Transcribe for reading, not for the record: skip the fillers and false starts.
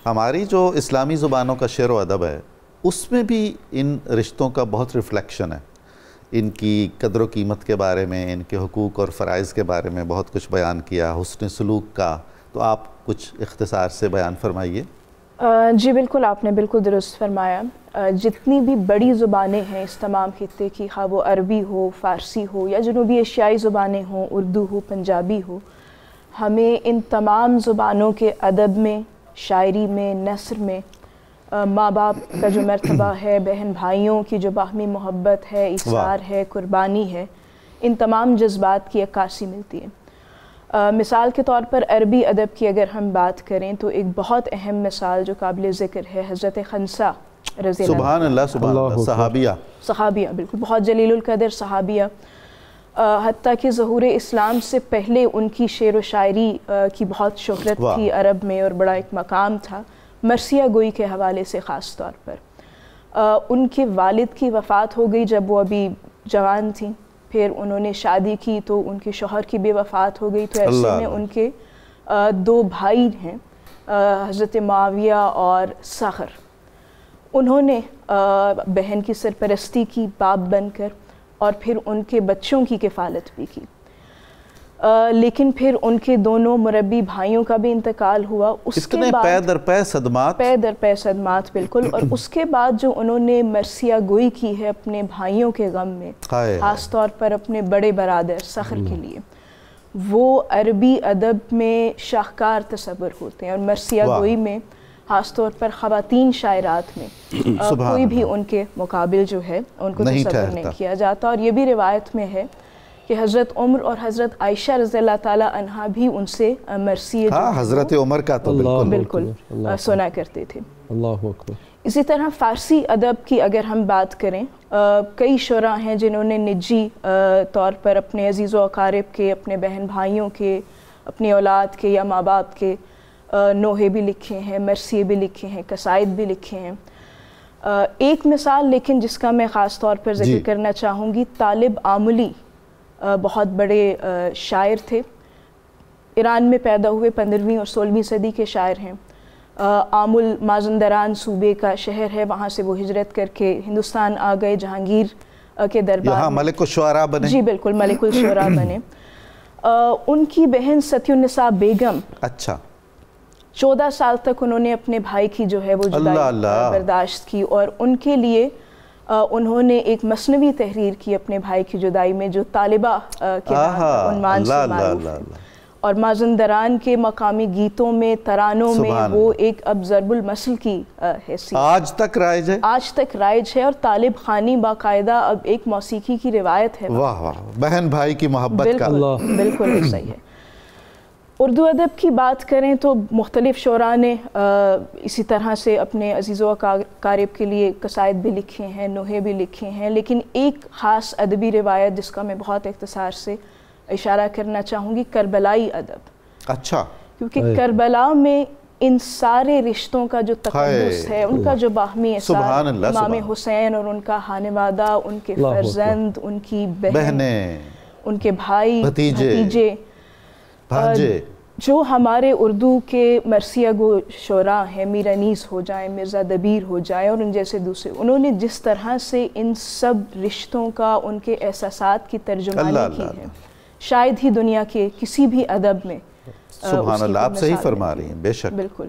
ہماری جو اسلامی زبانوں کا شعر و ادب ہے اس میں بھی ان رشتوں کا بہت ریفلیکشن ہے، ان کی قدر و قیمت کے بارے میں، ان کے حقوق اور فرائض کے بارے میں بہت کچھ بیان کیا، حسن سلوک کا، تو آپ کچھ اختصار سے بیان فرمائیے۔ جی بالکل، آپ نے بالکل درست فرمایا۔ جتنی بھی بڑی زبانیں ہیں اس تمام خطے کی، خواہ وہ عربی ہو، فارسی ہو یا جنوبی ایشیائی زبانیں ہوں، اردو ہو، پنجابی ہو، ہمیں ان تمام زبانوں کے ادب میں، شاعری میں، نثر میں ماں باپ کا جو مرتبہ ہے، بہن بھائیوں کی جو باہمی محبت ہے، ایثار ہے، قربانی ہے، ان تمام جذبات کی عکاسی ملتی ہے۔ مثال کے طور پر عربی ادب کی اگر ہم بات کریں تو ایک بہت اہم مثال جو قابل ذکر ہے حضرت خنسا رضی اللہ سبحان اللہ، سبحان اللہ، صحابیہ، بالکل بہت جلیل القدر صحابیہ، حتیٰ کہ ظہور اسلام سے پہلے ان کی شعر و شاعری کی بہت شہرت تھی عرب میں اور بڑا ایک مقام تھا، مرثیہ گوئی کے حوالے سے خاص طور پر۔ ان کے والد کی وفات ہو گئی جب وہ ابھی جوان تھیں، پھر انہوں نے شادی کی تو ان کے شوہر کی بھی وفات ہو گئی، تو ایسے میں ان کے دو بھائی ہیں حضرت معاویہ اور صخر، انہوں نے بہن کی سرپرستی کی باپ بن کر اور پھر ان کے بچوں کی کفالت بھی کی، لیکن پھر ان کے دونوں مربی بھائیوں کا بھی انتقال ہوا۔ اس کے بعد پے در پے صدمات بالکل، اور اس کے بعد جو انہوں نے مرثیہ گوئی کی ہے اپنے بھائیوں کے غم میں، خاص طور پر اپنے بڑے برادر صخر کے لیے، وہ عربی ادب میں شاہکار تصور ہوتے ہیں، اور مرثیہ گوئی میں خاص طور پر خواتین شاعرات میں کوئی بھی ان کے مقابل جو ہے ان کو تصور نہیں کیا جاتا۔ اور یہ بھی روایت میں ہے کہ حضرت عمر اور حضرت عائشہ رضی اللہ تعالی عنہا بھی ان سے مرثیے حضرت عمر کا تو بالکل سنا کرتے تھے۔ اللہ اکبر۔ اسی طرح فارسی ادب کی اگر ہم بات کریں، کئی شعراء ہیں جنہوں نے نجی طور پر اپنے عزیز و اقارب کے، اپنے بہن بھائیوں کے، اپنی اولاد کے یا ماں باپ کے نوحے بھی لکھے ہیں، مرثیے بھی لکھے ہیں، قصائد بھی لکھے ہیں۔ ایک مثال لیکن جس کا میں خاص طور پر ذکر کرنا چاہوں گی، طالب آملی بہت بڑے شاعر تھے، ایران میں پیدا ہوئے، 15ویں اور 16ویں صدی کے شاعر ہیں۔ آمل مازندران صوبے کا شہر ہے، وہاں سے وہ ہجرت کر کے ہندوستان آ گئے، جہانگیر کے دربار یہاں ملک الشعراء بنے۔ جی بالکل، ملک الشعراء بنے۔ ان کی بہن ستی النساء بیگم 14 سال تک انہوں نے اپنے بھائی کی جو ہے وہ جدائی برداشت کی، اور ان کے لیے انہوں نے ایک مثنوی تحریر کی اپنے بھائی کی جدائی میں، جو طالبہ کے عنوان سے معروف ہے، اور مازندران کے مقامی گیتوں میں، ترانوں میں وہ ایک اب ضرب المثل کی حیثیت آج تک رائج ہے، اور طالب خانی باقاعدہ اب ایک موسیقی کی روایت ہے۔ واہ واہ، بہن بھائی کی محبت کا بالکل ایسا ہی ہے۔ اردو ادب کی بات کریں تو مختلف شعراء نے اسی طرح سے اپنے عزیز و اقارب کے لیے قصائد بھی لکھے ہیں، نوحے بھی لکھے ہیں، لیکن ایک خاص ادبی روایت جس کا میں بہت اختصار سے اشارہ کرنا چاہوں گی، کربلائی ادب۔ اچھا، کیونکہ کربلا میں ان سارے رشتوں کا جو تقدس ہے، ان کا جو باہمی اثار، امام حسین اور ان کا خانوادہ، ان کے فرزند، ان کی بہنیں، ان کے بھائی بھتیجے، جو ہمارے اردو کے مرثیہ گو شعراء ہیں، میر انیس ہو جائیں، مرزا دبیر ہو جائیں اور ان جیسے دوسرے، انہوں نے جس طرح سے ان سب رشتوں کا، ان کے احساسات کی ترجمانی کی ہے، شاید ہی دنیا کے کسی بھی ادب میں سبحان اللہ، آپ صحیح فرما رہی ہیں، بے شک۔ بالکل۔